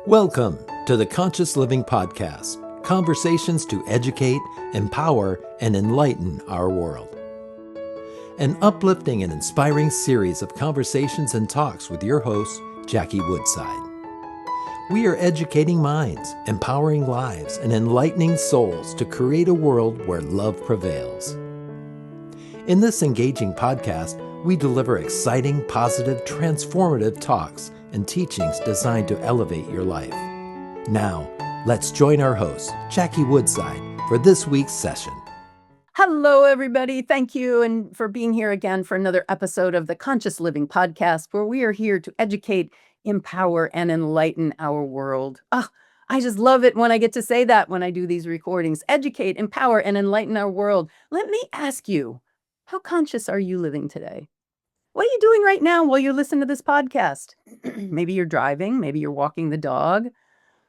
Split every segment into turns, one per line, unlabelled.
Welcome to the Conscious Living Podcast, conversations to educate, empower, and enlighten our world. An uplifting and inspiring series of conversations and talks with your host, Jackie Woodside. We are educating minds, empowering lives, and enlightening souls to create a world where love prevails. In this engaging podcast, we deliver exciting, positive, transformative talks and teachings designed to elevate your life. Now, let's join our host, Jackie Woodside, for this week's session.
Hello, everybody. Thank you and for being here again for another episode of the Conscious Living Podcast, where we are here to educate, empower, and enlighten our world. I just love it when I get to say that when I do these recordings. Educate, empower, and enlighten our world. Let me ask you, how conscious are you living today? What are you doing right now while you're listening to this podcast? Maybe you're driving, maybe you're walking the dog,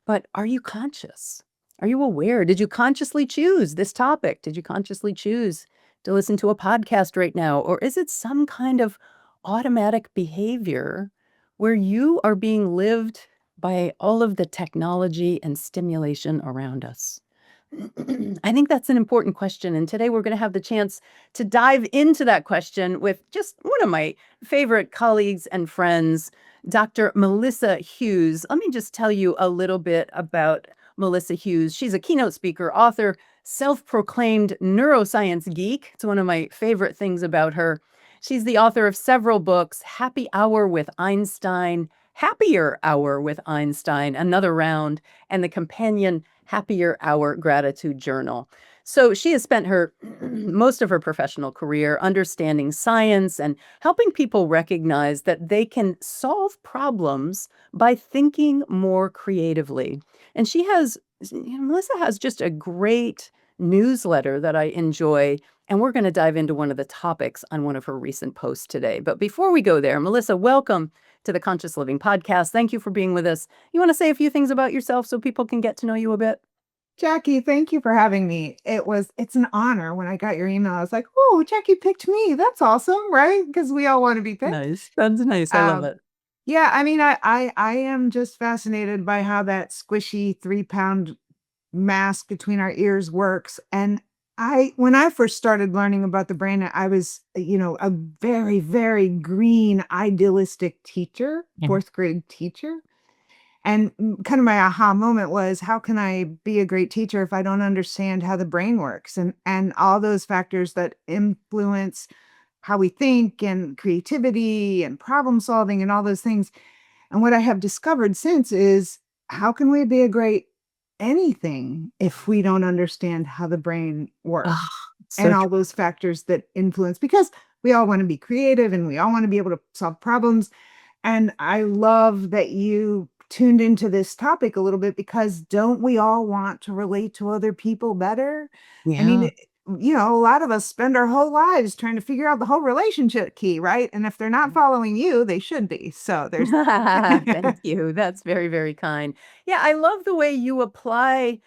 but are you conscious? Are you aware? Did you consciously choose this topic? Did you consciously choose to listen to a podcast right now? Or is it some kind of automatic behavior where you are being lived by all of the technology and stimulation around us? I think that's an important question. And today we're going to have the chance to dive into that question with just one of my favorite colleagues and friends, Dr. Melissa Hughes. Let me just tell you a little bit about Melissa Hughes. She's a keynote speaker, author, self-proclaimed neuroscience geek. It's one of my favorite things about her. She's the author of several books, Happy Hour with Einstein, Happier Hour with Einstein, Another Round, and the companion Happier Hour Gratitude Journal. So she has spent most of her professional career understanding science and helping people recognize that they can solve problems by thinking more creatively. And Melissa has just a great newsletter that I enjoy, and we're going to dive into one of the topics on one of her recent posts today. But before we go there, Melissa, welcome to the Conscious Living Podcast. Thank you for being with us. You want to say a few things about yourself so people can get to know you a bit?
Jackie, thank you for having me. It's an honor. When I got your email, I was like, oh, Jackie picked me. That's awesome, right? Because we all want to be picked.
Nice. That's nice. I love it.
Yeah, I mean, I am just fascinated by how that squishy 3-pound mass between our ears works. And when I first started learning about the brain, I was, a very, very green, idealistic teacher, fourth grade teacher. And kind of my aha moment was, how can I be a great teacher if I don't understand how the brain works and all those factors that influence how we think and creativity and problem solving and all those things. And what I have discovered since is, how can we be a great anything if we don't understand how the brain works and all those factors that influence? Because we all want to be creative and we all want to be able to solve problems. And I love that you tuned into this topic a little bit, because don't we all want to relate to other people better?
Yeah.
I mean, a lot of us spend our whole lives trying to figure out the whole relationship key, right? And if they're not following you, they should be. So there's
Thank you. That's very, very kind. Yeah, I love the way you apply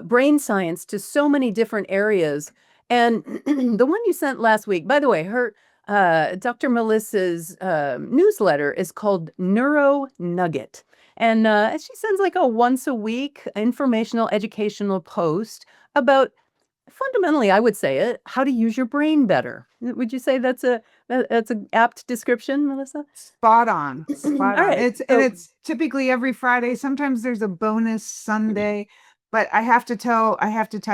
brain science to so many different areas. And the one you sent last week, by the way, Dr. Melissa's newsletter is called Neuro Nugget. And she sends like a once a week informational, educational post about, fundamentally, I would say it, how to use your brain better. Would you say that's an apt description, Melissa?
Spot on.
All right.
It's typically every Friday. Sometimes there's a bonus Sunday, but I have to tell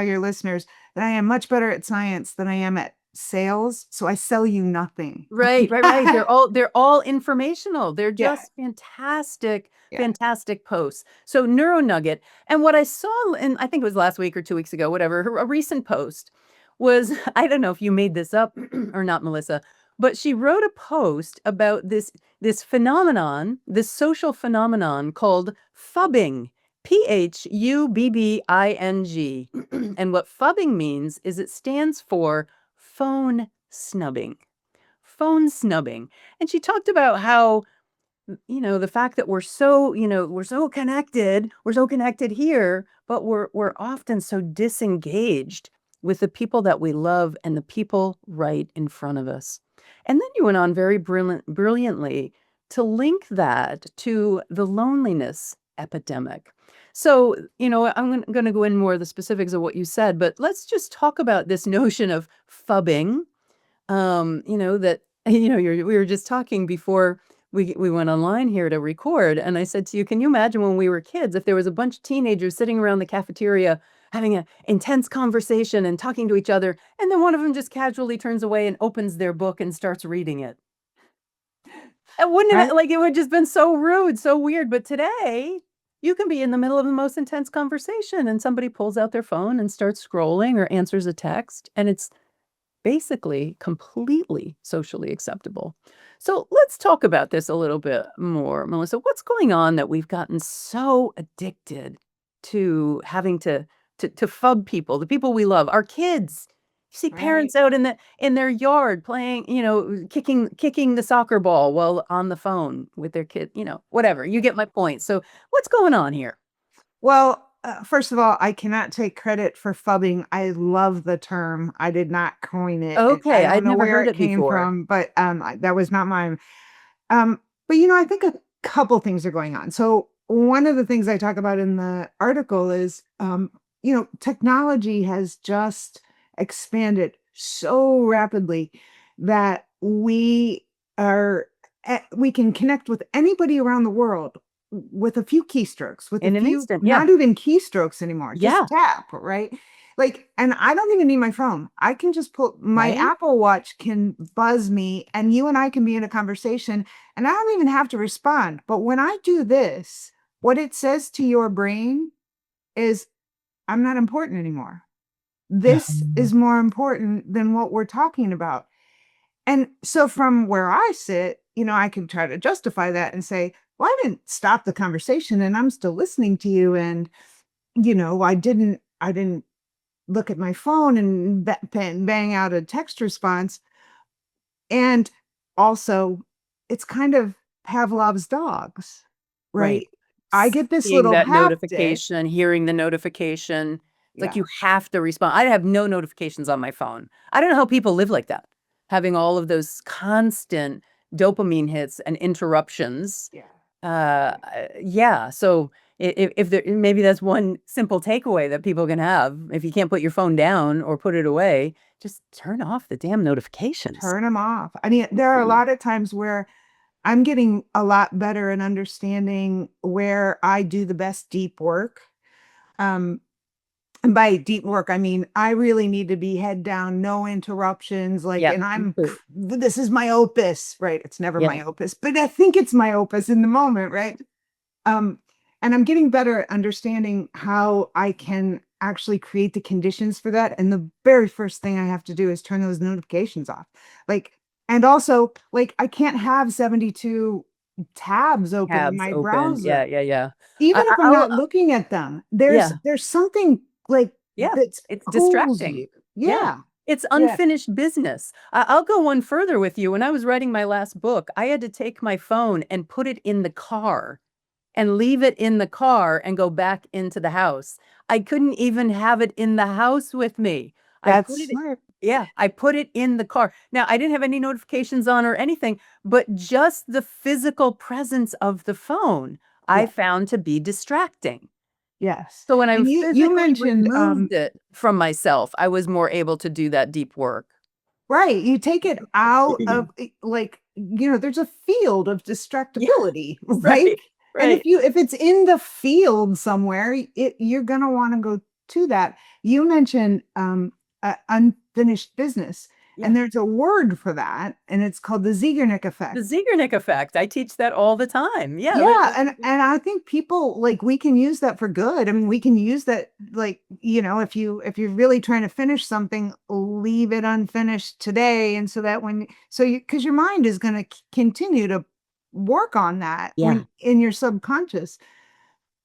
your listeners that I am much better at science than I am at sales. So I sell you nothing.
Right. They're all informational. They're just fantastic posts. So Neuro Nugget. And what I saw, and I think it was last week or 2 weeks ago, whatever, a recent post was, I don't know if you made this up or not, Melissa, but she wrote a post about this phenomenon, this social phenomenon called Phubbing. Phubbing. And what Phubbing means is it stands for phone snubbing. Phone snubbing. And she talked about how, the fact that we're so connected here, but we're often so disengaged with the people that we love and the people right in front of us. And then you went on very brilliantly to link that to the loneliness epidemic. So, I'm going to go in more of the specifics of what you said, but let's just talk about this notion of phubbing. That we were just talking before we went online here to record, and I said to you, can you imagine when we were kids if there was a bunch of teenagers sitting around the cafeteria having an intense conversation and talking to each other, and then one of them just casually turns away and opens their book and starts reading it? And wouldn't
Right?
it, like, it would just been so rude, so weird. But today, you can be in the middle of the most intense conversation and somebody pulls out their phone and starts scrolling or answers a text, and it's basically completely socially acceptable. So let's talk about this a little bit more, Melissa. What's going on that we've gotten so addicted to having to phub people, the people we love, our kids? You see
Right.
parents out in their yard playing, kicking the soccer ball while on the phone with their kid, whatever. You get my point. So what's going on here?
Well, first of all, I cannot take credit for phubbing. I love the term. I did not coin it. I
Okay,
don't
I'd
know
never
where
heard
it
it
came
before.
from, but that was not mine. But I think a couple things are going on. So one of the things I talk about in the article is, technology has just expanded so rapidly that we can connect with anybody around the world with a few keystrokes, with a
In an
few,
instant, yeah.
not even keystrokes anymore,
Yeah.
just tap, right? Like, and I don't even need my phone. I can just pull my
Right?
Apple Watch can buzz me, and you and I can be in a conversation, and I don't even have to respond. But when I do this, what it says to your brain is, I'm not important anymore. This is more important than what we're talking about. And so from where I sit, I can try to justify that and say, well, I didn't stop the conversation and I'm still listening to you. And, I didn't look at my phone and bang out a text response. And also, it's kind of Pavlov's dogs,
Right.
right? I get this
Seeing
little
that
haptic.
notification, hearing the notification. It's like
Yeah,
you have to respond. I have no notifications on my phone. I don't know how people live like that, having all of those constant dopamine hits and interruptions.
yeah.
Yeah. So if there, maybe that's one simple takeaway that people can have. If you can't put your phone down or put it away, just turn off the damn notifications.
Turn them off. I mean, there are a lot of times where I'm getting a lot better in understanding where I do the best deep work. Um, and by deep work, I mean, I really need to be head down, no interruptions. Like,
Yeah.
and this is my opus, right? It's never
Yeah.
my opus, but I think it's my opus in the moment, right? Um, and I'm getting better at understanding how I can actually create the conditions for that. And the very first thing I have to do is turn those notifications off. Like, and also, like, I can't have 72 tabs open in
Tabs
my
open. Yeah.
browser,
Yeah. Yeah.
even if I'm
I'll,
not looking at them.
yeah.
There's something like
Yeah,
that
it's
pulls
distracting.
you.
Yeah,
Yeah.
it's
Yeah.
unfinished business. I'll go one further with you. When I was writing my last book, I had to take my phone and put it in the car and leave it in the car and go back into the house. I couldn't even have it in the house with me. I put
That's
it
smart.
Yeah, I put it in the car. Now, I didn't have any notifications on or anything, but just the physical presence of the phone, I
Yeah.
found to be distracting.
Yes.
So when I
And you
physically
mentioned
removed it from myself, I was more able to do that deep work.
right, you take it out of like, there's a field of
Yeah,
distractibility, right?
right,
And
right.
if it's in the field somewhere, you're gonna want to go to that. You mentioned unfinished business,
Yeah.
and there's a word for that, and it's called the Zeigarnik
The
effect.
Zeigarnik effect. I teach that all the time. Yeah.
Yeah, and I think people, like, we can use that for good. I mean, we can use that, like, if you're really trying to finish something, leave it unfinished today, and so that because your mind is going to continue to work on that
Yeah.
when in your subconscious.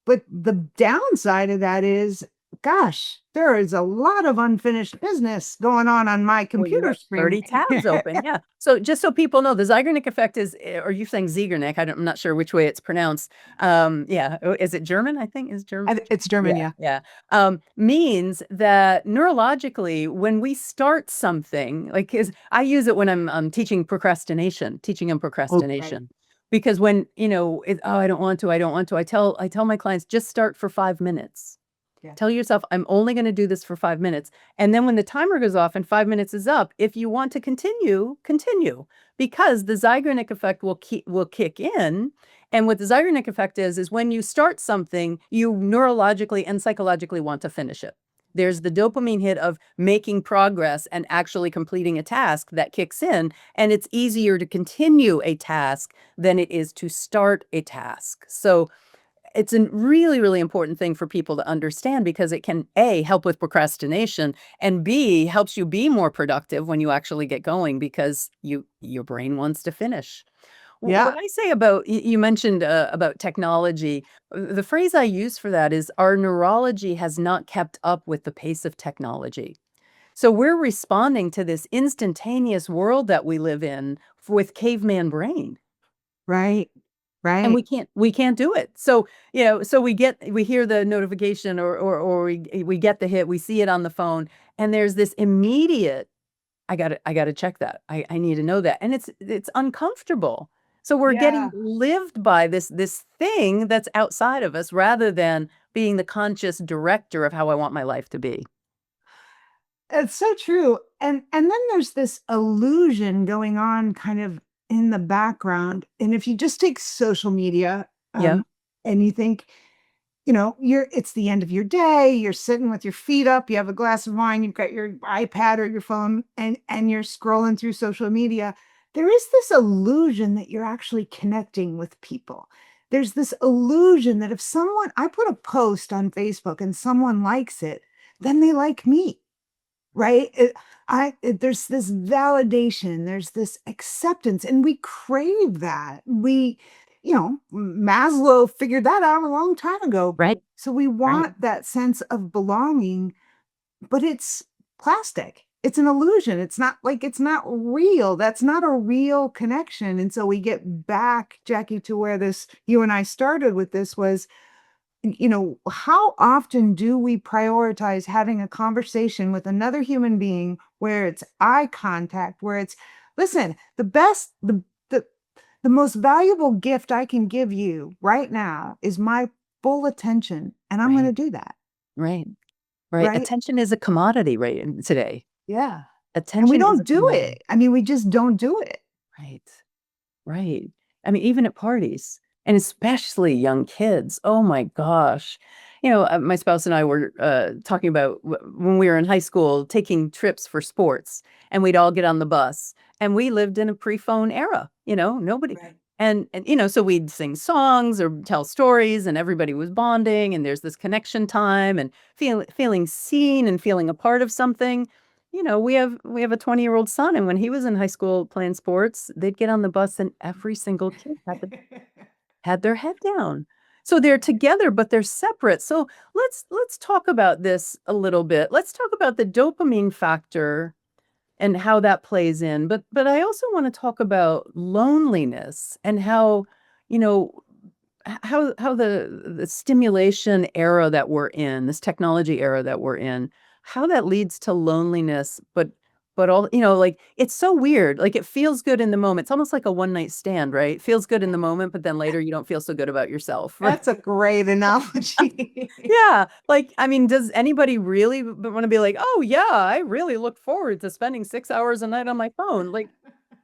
But the downside of that is, gosh, there is a lot of unfinished business going on my
Well, you
computer
got
screen.
30 tabs open. Yeah. So just so people know, the Zeigarnik effect is, or you're saying Zeigarnik, I'm not sure which way it's pronounced. Yeah. Is it German? I think is German.
And it's German,
Yeah.
yeah.
Yeah. Means that neurologically, when we start something, like, I use it when I'm teaching procrastination, teaching them
Oh, right.
procrastination. Because when, oh, I don't want to, I tell my clients, just start for 5 minutes.
Yeah.
Tell yourself, I'm only going to do this for 5 minutes. And then when the timer goes off and 5 minutes is up, if you want to continue, continue, because the Zeigarnik effect will kick in. And what the Zeigarnik effect is when you start something, you neurologically and psychologically want to finish it. There's the dopamine hit of making progress and actually completing a task that kicks in. And it's easier to continue a task than it is to start a task. So it's a really, really important thing for people to understand, because it can A, help with procrastination, and B, helps you be more productive when you actually get going, because your brain wants to finish. What
Yeah.
I say about, you mentioned about technology, the phrase I use for that is our neurology has not kept up with the pace of technology. So we're responding to this instantaneous world that we live in with caveman brain.
Right.
And
Right.
we can't do it. So, so we hear the notification, or we get the hit, we see it on the phone, and there's this immediate, I gotta check that. I need to know that. And it's uncomfortable. So we're getting
Yeah.
lived by this thing that's outside of us, rather than being the conscious director of how I want my life to be.
It's so true. And then there's this illusion going on kind of in the background. And if you just take social media,
Yeah.
and you think, it's the end of your day, you're sitting with your feet up, you have a glass of wine, you've got your iPad or your phone, and you're scrolling through social media. There is this illusion that you're actually connecting with people. There's this illusion that if I put a post on Facebook and someone likes it, then they like me. Right? There's this validation, there's this acceptance, and we crave that. Maslow figured that out a long time ago.
Right.
So we
Right.
want that sense of belonging, but it's plastic. It's an illusion. It's not real. That's not a real connection. And so we get back, Jackie, to where you and I started with this was, how often do we prioritize having a conversation with another human being where it's eye contact, where listen, the most valuable gift I can give you right now is my full attention, and I'm going to
Right.
do that.
Right. Right.
Right.
Attention is a commodity today.
Yeah. And we
Attention is a
don't do
commodity.
it. I mean, we just don't do it.
Right. Right. I mean, even at parties, and especially young kids. Oh my gosh. My spouse and I were talking about when we were in high school, taking trips for sports, and we'd all get on the bus. And we lived in a pre-phone era, nobody.
Right.
And so we'd sing songs or tell stories, and everybody was bonding, and there's this connection time, and feeling seen and feeling a part of something. We have a 20-year-old son, and when he was in high school playing sports, they'd get on the bus and every single kid had their head down. So they're together, but they're separate. So let's talk about this a little bit. Let's talk about the dopamine factor and how that plays in. But I also want to talk about loneliness, and how, you know, how the stimulation era that we're in, this technology era that we're in, how that leads to loneliness, but all, like, it's so weird. Like, it feels good in the moment. It's almost like a one night stand, right? It feels good in the moment, but then later you don't feel so good about yourself, right?
That's a great analogy.
Yeah. Like, I mean, does anybody really want to be like, oh yeah, I really look forward to spending 6 hours a night on my phone? Like,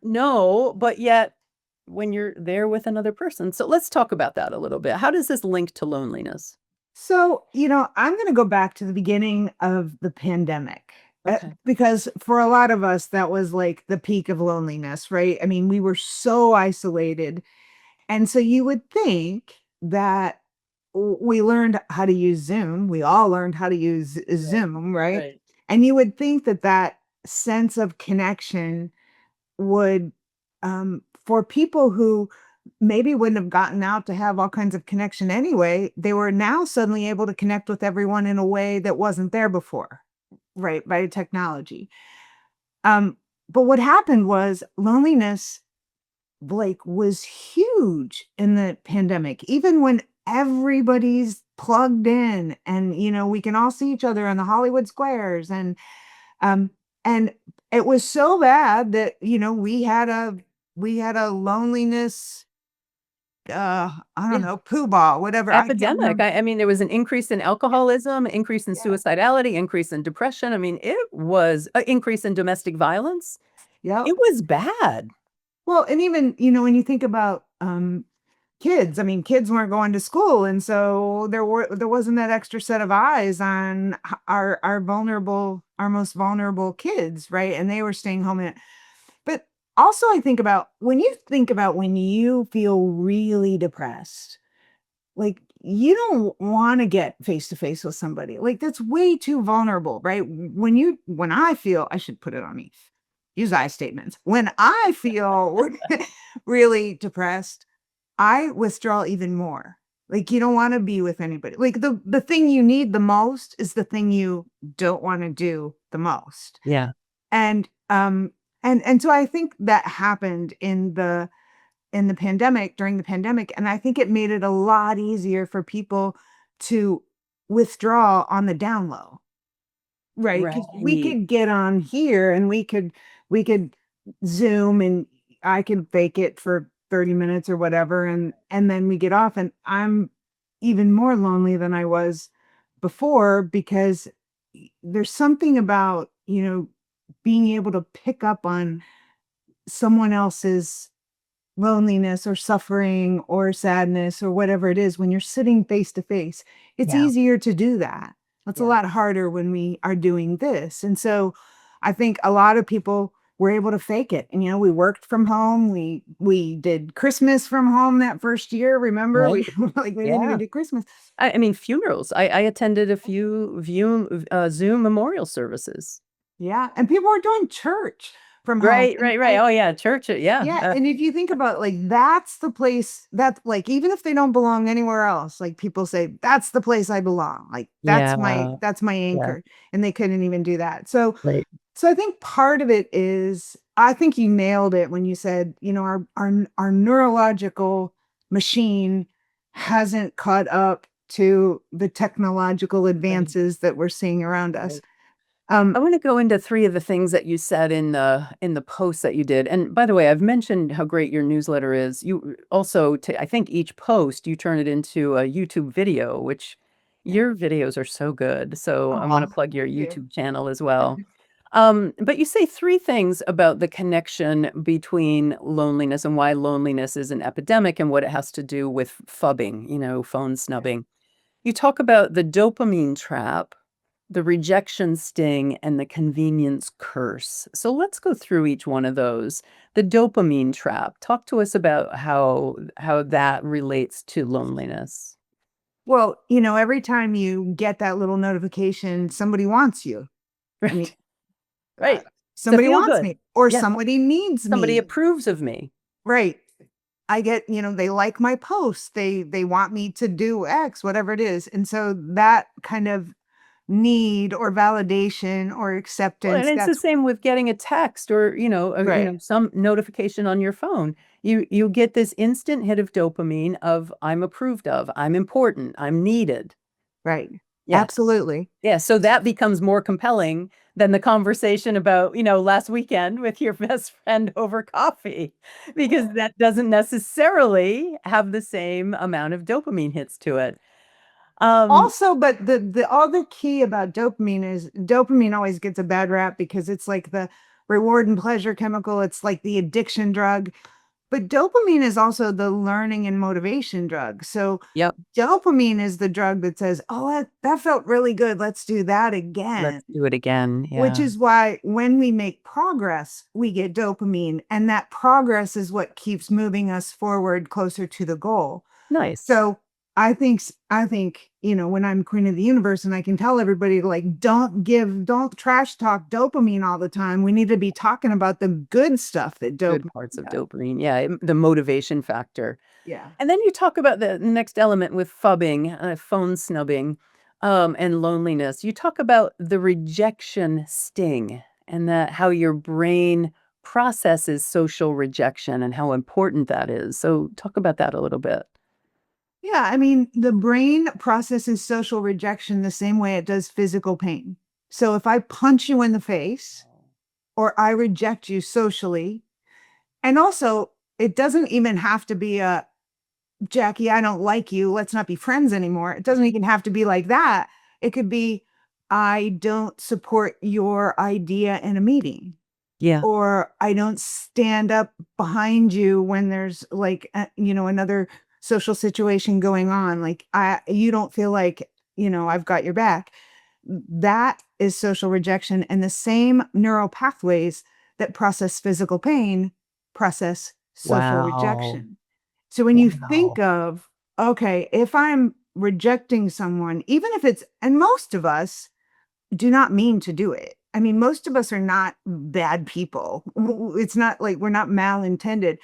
no, but yet when you're there with another person. So let's talk about that a little bit. How does this link to loneliness?
So, I'm going to go back to the beginning of the pandemic,
Okay.
because for a lot of us, that was like the peak of loneliness, right? I mean, we were so isolated. And so you would think that we learned how to use Zoom. We all learned how to use Zoom, right?
Right.
And you would think that that sense of connection would, for people who maybe wouldn't have gotten out to have all kinds of connection anyway, they were now suddenly able to connect with everyone in a way that wasn't there before, right? By technology. But what happened was loneliness, Blake, was huge in the pandemic, even when everybody's plugged in and, we can all see each other on the Hollywood squares. Um, and it was so bad that, we had a loneliness I don't know, poo ball, whatever. I can't
Epidemic.
remember.
I mean, there was an increase in alcoholism, increase in
Yeah.
suicidality, increase in depression. I mean, it was an increase in domestic violence.
Yep.
It was bad.
Well, and even, when you think about kids, I mean, kids weren't going to school, and so there wasn't that extra set of eyes on our most vulnerable kids, right? And they were staying home. But also, I think about when you feel really depressed, like you don't want to get face to face with somebody. Like that's way too vulnerable, right? When I feel, I should put it on me. Use I statements. When I feel really depressed, I withdraw even more. Like you don't want to be with anybody. Like the thing you need the most is the thing you don't want to do the most.
Yeah.
And so I think that happened during the pandemic, and I think it made it a lot easier for people to withdraw on the down low. Right, because we
Right.
could get on here and we could Zoom, and I can fake it for 30 minutes or whatever, and then we get off, and I'm even more lonely than I was before because there's something about, being able to pick up on someone else's loneliness or suffering or sadness or whatever it is when you're sitting face to face. It's
Yeah.
easier to do that. It's a
Yeah.
lot harder when we are doing this. And so I think a lot of people were able to fake it. And we worked from home. We did Christmas from home that first year. Remember?
Right.
We like we didn't
Yeah.
even do Christmas.
I mean, funerals. I attended a few Zoom memorial services.
Yeah. And people were doing church from home.
Right, right, right. Oh yeah, church. Yeah.
Yeah, and if you think about like that's the place that like even if they don't belong anywhere else, like people say that's the place I belong. Like
Yeah.
that's my
Yeah.
anchor, and they couldn't even do that. So
Right.
so I think part of it is I think you nailed it when you said, our neurological machine hasn't caught up to the technological
Right.
advances that we're seeing around us.
Right. I want to go into three of the things that you said in the post that you did. And by the way, I've mentioned how great your newsletter is. You also, I think each post you turn it into a YouTube video, which
Yeah.
your videos are so good. So I want to
Oh,
plug your
thank you.
YouTube channel as well. But you say three things about the connection between loneliness and why loneliness is an epidemic and what it has to do with phubbing, phone snubbing. You talk about the dopamine trap, the rejection sting, and the convenience curse. So let's go through each one of those. The dopamine trap. Talk to us about how that relates to loneliness.
Well, every time you get that little notification, somebody wants you. I mean,
Right.
uh,
Right. To
somebody
feel
wants
good.
me or
Yeah.
somebody needs
Somebody
me.
approves of me.
Right. I get, they like my posts. They want me to do X, whatever it is. And so that kind of need or validation or
Well, and
acceptance,
it's the
that's
same with getting a text or,
right.
some notification on your phone. You get this instant hit of dopamine of I'm approved of, I'm important, I'm needed.
Right.
Yeah.
Absolutely.
Yeah, so that becomes more compelling than the conversation about, last weekend with your best friend over coffee, because that doesn't necessarily have the same amount of dopamine hits to it.
Also, but the other key about dopamine is dopamine always gets a bad rap because it's like the reward and pleasure chemical. It's like the addiction drug. But dopamine is also the learning and motivation drug. So
Yep,
dopamine is the drug that says, "Oh, that felt really good. Let's do that again."
let's do it again.
Which
Yeah.
is why when we make progress, we get dopamine, and that progress is what keeps moving us forward closer to the goal.
Nice.
So I think, when I'm queen of the universe and I can tell everybody like don't trash talk dopamine all the time. We need to be talking about the good stuff that
Good
dopamine
parts of
does.
dopamine. Yeah, the motivation factor.
Yeah.
And then you talk about the next element with phubbing, phone snubbing, and loneliness. You talk about the rejection sting and that how your brain processes social rejection and how important that is. So talk about that a little bit.
Yeah, I mean, the brain processes social rejection the same way it does physical pain. So if I punch you in the face or I reject you socially, and also it doesn't even have to be Jackie, I don't like you. Let's not be friends anymore. It doesn't even have to be like that. It could be, I don't support your idea in a meeting,
Yeah.
or I don't stand up behind you when there's like, another social situation going on. Like, you don't feel like, I've got your back. That is social rejection. And the same neural pathways that process physical pain process social
Wow.
rejection. So when you think of, okay, if I'm rejecting someone, even if and most of us do not mean to do it. I mean, most of us are not bad people. It's not like we're not malintended.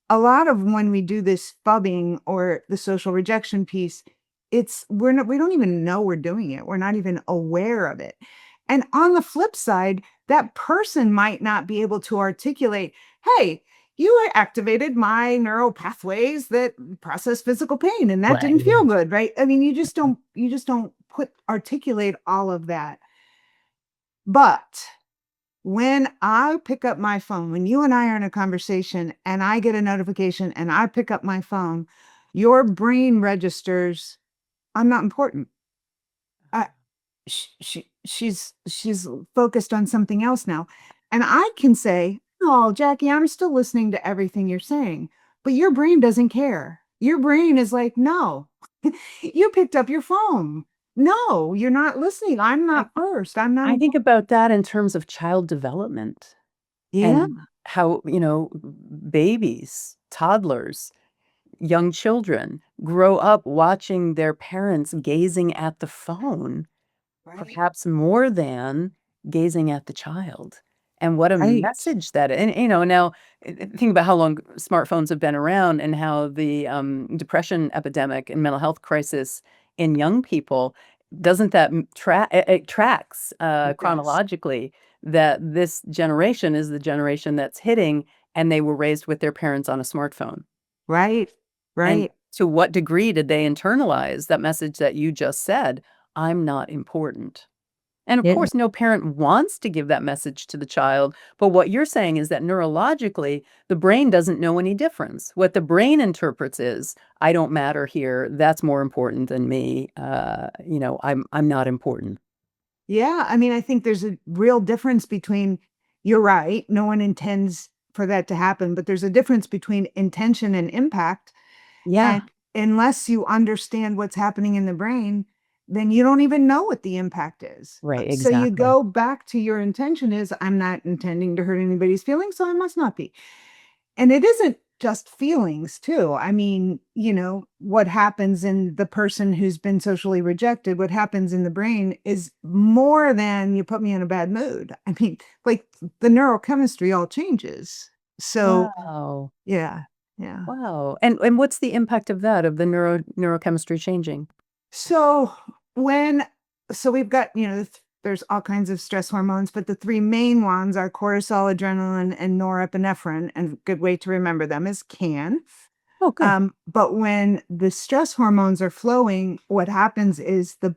A lot of when we do this phubbing or the social rejection piece, we don't even know we're doing it. We're not even aware of it. And on the flip side, that person might not be able to articulate, hey, you activated my neural pathways that process physical pain, and that didn't feel good, right? I mean, you just don't articulate all of that. But when I pick up my phone, when you and I are in a conversation and I get a notification and I pick up my phone, your brain registers, I'm not important. She's focused on something else now. And I can say, oh, Jackie, I'm still listening to everything you're saying, but your brain doesn't care. Your brain is like, no, you picked up your phone. No, you're not listening. I'm not first. I'm not.
I think about that in terms of child development
Yeah.
and how, babies, toddlers, young children grow up watching their parents gazing at the phone,
Right.
perhaps more than gazing at the child. And what a
Right.
message that, and now think about how long smartphones have been around and how the depression epidemic and mental health crisis in young people, doesn't that it tracks
It does.
chronologically that this generation is the generation that's hitting, and they were raised with their parents on a smartphone.
Right.
And
Right.
to what degree did they internalize that message that you just said, I'm not important? And of
Yeah.
course, no parent wants to give that message to the child. But what you're saying is that neurologically, the brain doesn't know any difference. What the brain interprets is, I don't matter here. That's more important than me. I'm not important.
Yeah. I mean, I think there's a real difference between, you're right, no one intends for that to happen, but there's a difference between intention and impact.
Yeah.
And unless you understand what's happening in the brain, then you don't even know what the impact is.
Right.
So you
Exactly.
go back to your intention is, I'm not intending to hurt anybody's feelings, so I must not be. And it isn't just feelings too. I mean, what happens in the person who's been socially rejected, what happens in the brain is more than you put me in a bad mood. I mean, like the neurochemistry all changes. So
Wow.
yeah. Yeah.
Wow. And what's the impact of that, of the neurochemistry changing?
So we've got, there's all kinds of stress hormones, but the three main ones are cortisol, adrenaline, and norepinephrine. And a good way to remember them is CAN.
Oh, good.
But when the stress hormones are flowing, what happens is the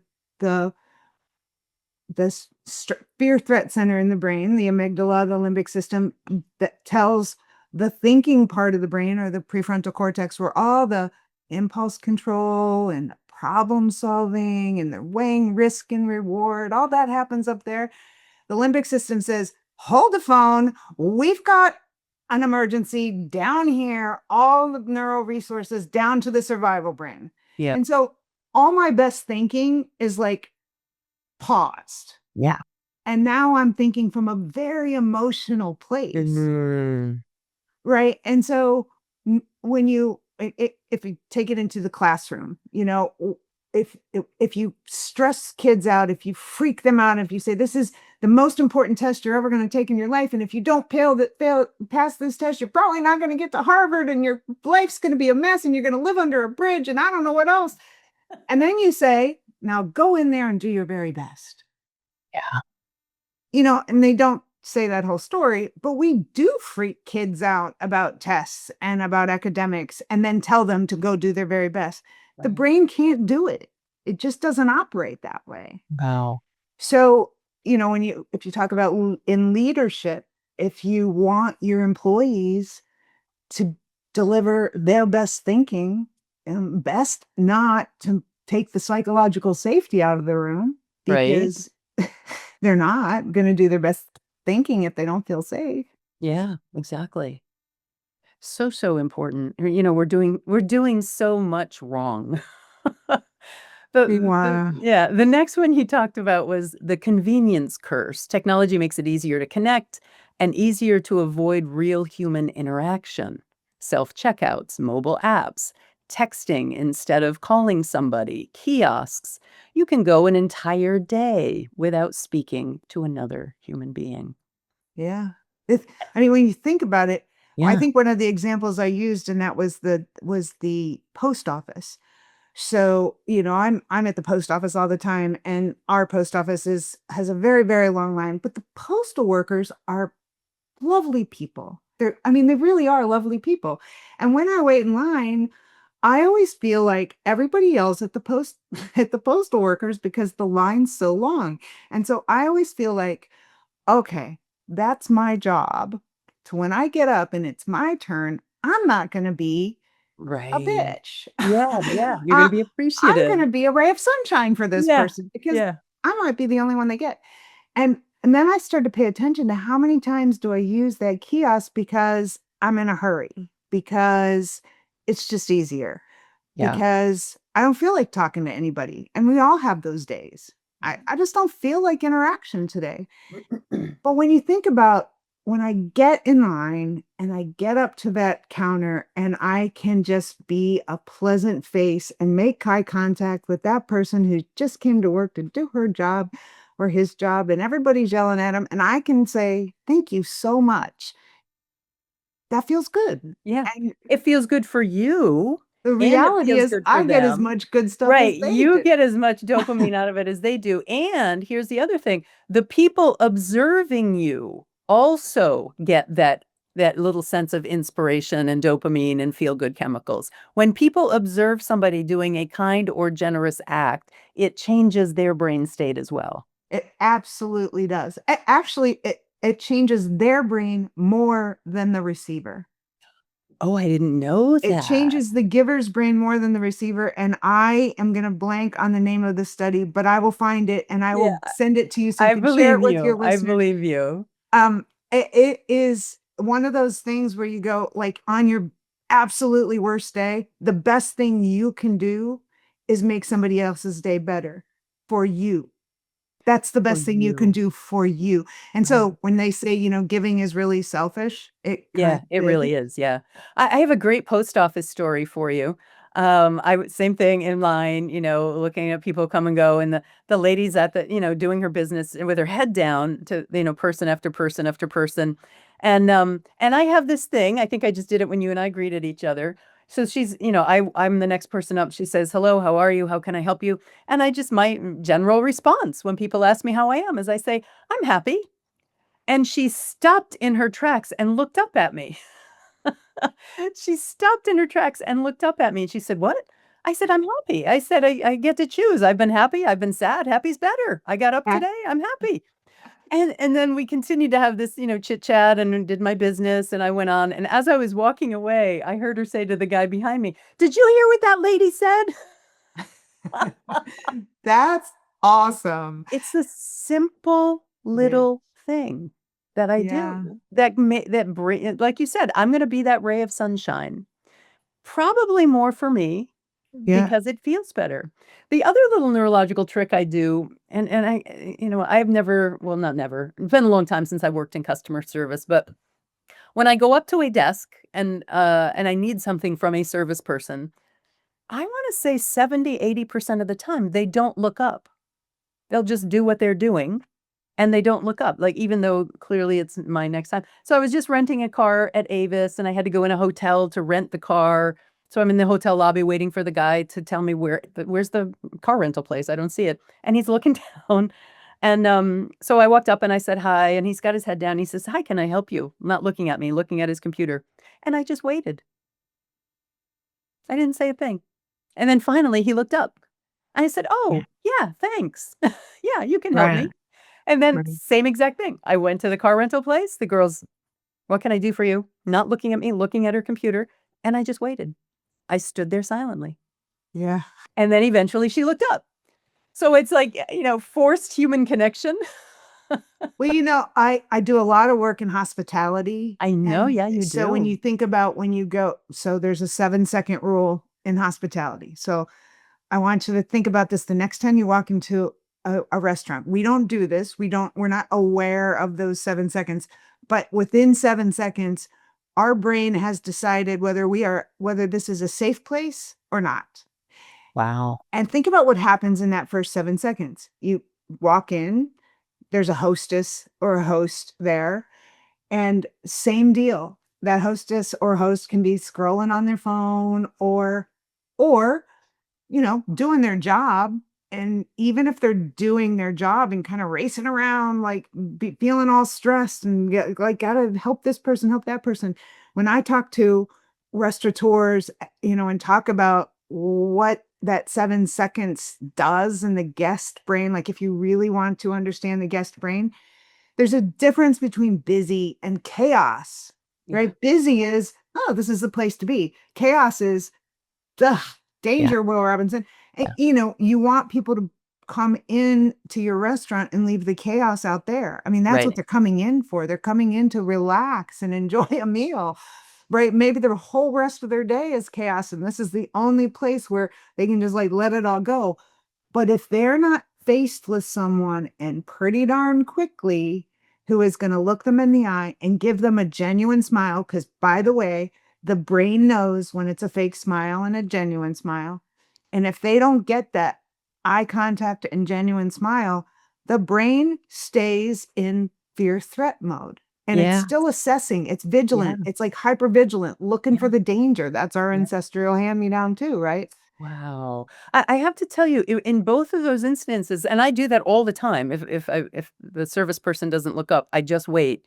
fear threat center in the brain, the amygdala, the limbic system, that tells the thinking part of the brain, or the prefrontal cortex, where all the impulse control and problem solving and the weighing risk and reward, all that happens up there. The limbic system says, hold the phone. We've got an emergency down here, all the neural resources down to the survival brain.
Yeah.
And so all my best thinking is like paused.
Yeah.
And now I'm thinking from a very emotional place.
Mm.
Right. And so when if you take it into the classroom, if you stress kids out, if you freak them out, if you say this is the most important test you're ever going to take in your life, and if you don't pass this test, you're probably not going to get to Harvard, and your life's going to be a mess, and you're going to live under a bridge, and I don't know what else. And then you say, now go in there and do your very best.
Yeah.
And they don't say that whole story, but we do freak kids out about tests and about academics and then tell them to go do their very best. Right. The brain can't do it. It just doesn't operate that way.
Wow.
So, if you talk about in leadership, if you want your employees to deliver their best thinking, best not to take the psychological safety out of the room,
Right.
because they're not going to do their best thinking if they don't feel safe.
Yeah, exactly. So important. We're doing so much wrong.
Wow.
The next one he talked about was the convenience curse. Technology makes it easier to connect and easier to avoid real human interaction. Self-checkouts, mobile apps, texting instead of calling somebody, kiosks. You can go an entire day without speaking to another human being.
Yeah. I mean, when you think about it, I
Yeah.
think one of the examples I used, and that was the post office. So, I'm at the post office all the time, and our post office has a very, very long line, but the postal workers are lovely people. They really are lovely people. And when I wait in line, I always feel like everybody else at the post at the postal workers, because the line's so long. And so I always feel like, okay, that's my job. So when I get up and it's my turn, I'm not going to be a
Right.
bitch.
Yeah. You're going to be
I'm
appreciative.
going to be a ray of sunshine for this
Yeah.
person, because
Yeah.
I might be the only one they get. And then I started to pay attention to how many times do I use that kiosk because I'm in a hurry, because it's just easier,
Yeah.
because I don't feel like talking to anybody. And we all have those days. I just don't feel like interaction today. But when you think about when I get in line and I get up to that counter and I can just be a pleasant face and make eye contact with that person who just came to work to do her job or his job, and everybody's yelling at him, and I can say, thank you so much. That feels good.
Yeah.
And
It feels good for you,
the
and it
reality
feels
is
good for
I get as
them.
much good stuff as
Right.
they
You
do.
get as much dopamine out of it as they do. And here's the other thing. The people observing you also get that little sense of inspiration and dopamine and feel-good chemicals. When people observe somebody doing a kind or generous act, it changes their brain state as well.
It absolutely does. Actually, it changes their brain more than the receiver.
Oh, I didn't know
It
that.
changes the giver's brain more than the receiver, and I am gonna blank on the name of the study, but I will find it and I
Yeah,
will send it to you so you
I
can share it
believe
with your
you. I
listeners.
believe you.
It is one of those things where you go, like, on your absolutely worst day, the best thing you can do is make somebody else's day better for you. That's the
For
best thing you can
you.
do for you. And
Right.
so when they say, giving is really selfish, it
Yeah,
kind
it
of
really is, yeah. I have a great post office story for you. Same thing in line, looking at people come and go, and the lady's at doing her business with her head down to, person after person after person. And I have this thing, I think I just did it when you and I greeted each other. So she's, I'm the next person up. She says, "Hello, how are you? How can I help you?" And my general response when people ask me how I am is I say, "I'm happy." And she stopped in her tracks and looked up at me. She stopped in her tracks and looked up at me, and she said, "What?" I said, "I'm happy." I said, I get to choose. I've been happy. I've been sad. Happy's better. I got up
Yeah.
today. I'm happy." And then we continued to have this, chit chat and did my business, and I went on. And as I was walking away, I heard her say to the guy behind me, "Did you hear what that lady said?"
That's awesome.
It's a simple
It is.
little thing that I
Yeah.
do that bring, like you said, I'm gonna be that ray of sunshine. Probably more for me
Yeah.
because it feels better. The other little neurological trick I do, and I've never, well, not never, it's been a long time since I worked in customer service, but when I go up to a desk and I need something from a service person, I want to say 70-80% of the time they don't look up. They'll just do what they're doing and they don't look up, like, even though clearly it's my next time. So I was just renting a car at Avis, and I had to go in a hotel to rent the car. So I'm in the hotel lobby waiting for the guy to tell me where's the car rental place. I don't see it. And he's looking down. And so I walked up and I said hi, and he's got his head down. He says, "Hi, can I help you?" Not looking at me, looking at his computer. And I just waited. I didn't say a thing. And then finally he looked up. I said,
Yeah.
"Oh, yeah, thanks. Yeah, you can help
Right.
me." And then
Right.
same exact thing. I went to the car rental place. The girl's, "What can I do for you?" Not looking at me, looking at her computer. And I just waited. I stood there silently.
Yeah.
And then eventually she looked up. So it's like, forced human connection.
Well, I do a lot of work in hospitality.
I know,
And
yeah, you
so when
do.
you think about when you go, so there's a 7-second rule in hospitality. So I want you to think about this the next time you walk into a restaurant. We don't do this. We're not aware of those 7 seconds, but within 7 seconds, our brain has decided whether this is a safe place or not.
Wow.
And think about what happens in that first 7 seconds. You walk in, there's a hostess or a host there, and same deal. That hostess or host can be scrolling on their phone or doing their job. And even if they're doing their job and kind of racing around, like feeling all stressed and gotta help this person, help that person. When I talk to restaurateurs, and talk about what that 7 seconds does in the guest brain, like if you really want to understand the guest brain, there's a difference between busy and chaos,
Yeah.
right? Busy is, oh, this is the place to be. Chaos is, ugh, danger, Will Robinson. And, you want people to come in to your restaurant and leave the chaos out there. I mean, that's what
Right.
they're coming in for. They're coming in to relax and enjoy a meal, right? Maybe the whole rest of their day is chaos, and this is the only place where they can just like let it all go. But if they're not faced with someone and pretty darn quickly who is going to look them in the eye and give them a genuine smile, because by the way, the brain knows when it's a fake smile and a genuine smile. And if they don't get that eye contact and genuine smile, the brain stays in fear threat mode. And it's
Yeah.
still assessing, it's vigilant.
Yeah.
It's like hyper vigilant, looking for
Yeah.
the danger. That's our
Yeah.
ancestral hand-me-down too, right?
Wow. I have to tell you, in both of those instances, and I do that all the time. If the service person doesn't look up, I just wait.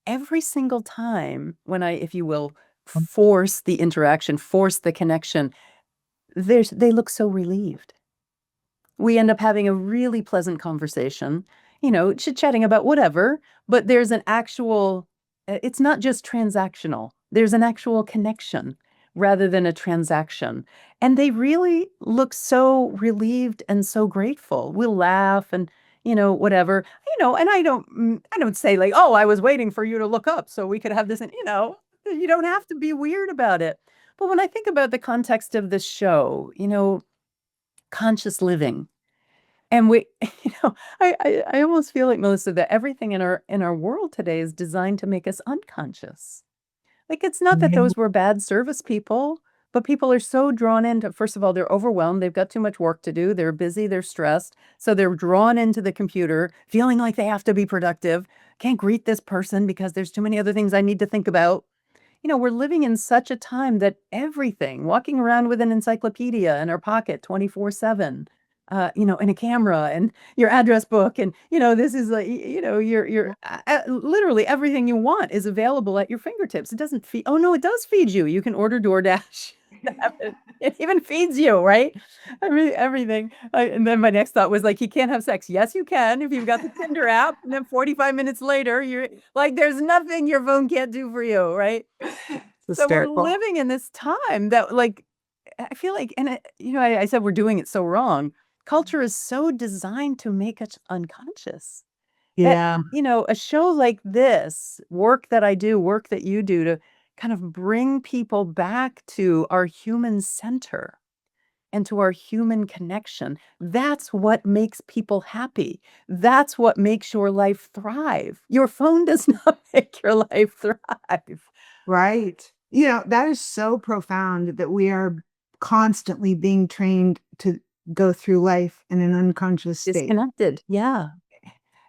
Every single time when I, if you will, force the interaction, force the connection, they look so relieved. We end up having a really pleasant conversation, chit-chatting about whatever, but there's an actual, it's not just transactional. There's an actual connection rather than a transaction. And they really look so relieved and so grateful. We'll laugh and, whatever, and I don't say like, oh, I was waiting for you to look up so we could have this, and, you don't have to be weird about it. But when I think about the context of this show, conscious living, and we, I almost feel like, Melissa, that everything in our world today is designed to make us unconscious. Like, it's not that those were bad service people, but people are so drawn into, first of all, they're overwhelmed, they've got too much work to do, they're busy, they're stressed, so they're drawn into the computer, feeling like they have to be productive. Can't greet this person because there's too many other things I need to think about. We're living in such a time that everything, walking around with an encyclopedia in our pocket 24/7, and a camera and your address book. And, this is like, literally everything you want is available at your fingertips. It doesn't feed. Oh, no, it does feed you. You can order DoorDash. It even feeds you, right? Everything. And then my next thought was like, you can't have sex. Yes, you can if you've got the Tinder app. And then 45 minutes later, you're like, there's nothing your phone can't do for you, right? So we're living in this time that, like, I feel like, and I said we're doing it so wrong. Culture is so designed to make us unconscious. That,
Yeah.
a show like this, work that I do, work that you do, to kind of bring people back to our human center and to our human connection. That's what makes people happy. That's what makes your life thrive. Your phone does not make your life thrive.
Right. That is so profound that we are constantly being trained to go through life in an unconscious state.
Disconnected. Yeah.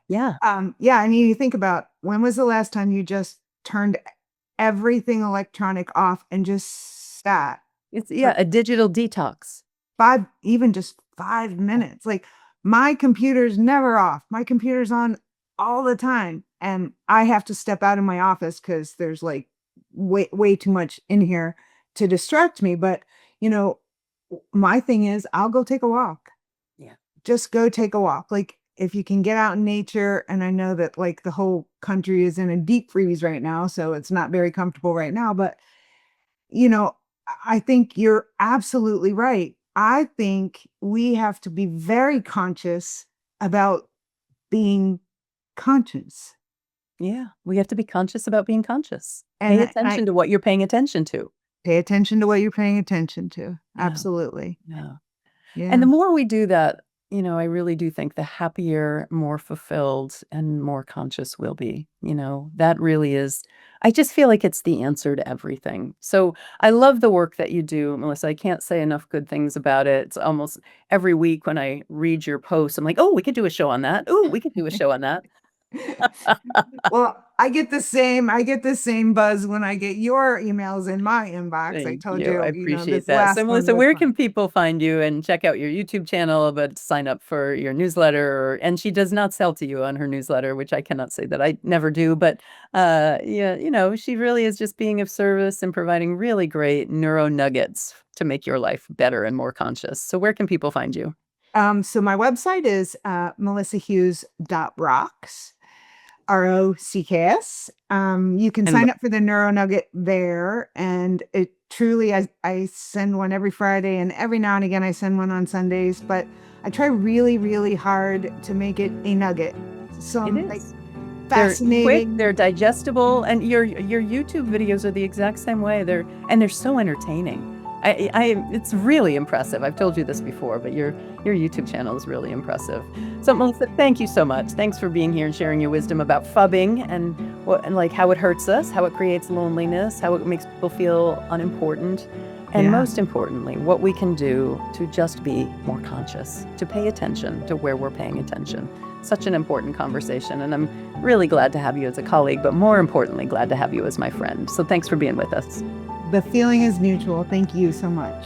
Yeah.
Yeah, I mean, you think about when was the last time you just turned everything electronic off and just sat
It's,
for
a digital detox.
even just 5 minutes? Like my computer's never off. My computer's on all the time. And I have to step out of my office because there's like way too much in here to distract me. But, my thing is I'll go take a walk.
Yeah.
Just go take a walk. Like if you can get out in nature, and I know that like the whole country is in a deep freeze right now, so it's not very comfortable right now, but I think you're absolutely right. I think we have to be very conscious about being conscious.
Yeah, we have to be conscious about being conscious.
And
Pay
I
attention to what you're paying attention to.
pay attention to what you're paying attention to.
Yeah,
Absolutely.
yeah. And
Yeah.
the more we do that, I really do think the happier, more fulfilled, and more conscious we'll be. That really is, I just feel like it's the answer to everything. So I love the work that you do, Melissa. I can't say enough good things about it. It's almost every week when I read your posts, I'm like, oh, we could do a show on that. Oh, we could do a show on that.
Well, I get the same buzz when I get your emails in my inbox. I
Thank
told
you. I
you,
appreciate
this
that. So,
last one
Melissa,
was
where
fun.
can people find you and check out your YouTube channel, but sign up for your newsletter? And she does not sell to you on her newsletter, which I cannot say that I never do. But yeah, she really is just being of service and providing really great neuro nuggets to make your life better and more conscious. So, where can people find you?
So my website is melissahughes.rocks. ROCKS. You can
And
sign up for the Neuro Nugget there, and it truly, I send one every Friday, and every now and again I send one on Sundays, but I try really, really hard to make it a nugget.
it
Some like
is. They're quick,
fascinating.
they're digestible, and your YouTube videos are the exact same way. They're so entertaining. It's really impressive. I've told you this before, but your YouTube channel is really impressive. So Melissa, thank you so much. Thanks for being here and sharing your wisdom about phubbing and like how it hurts us, how it creates loneliness, how it makes people feel unimportant, and
Yeah.
most importantly, what we can do to just be more conscious, to pay attention to where we're paying attention. Such an important conversation, and I'm really glad to have you as a colleague, but more importantly, glad to have you as my friend. So thanks for being with us.
The feeling is mutual. Thank you so much.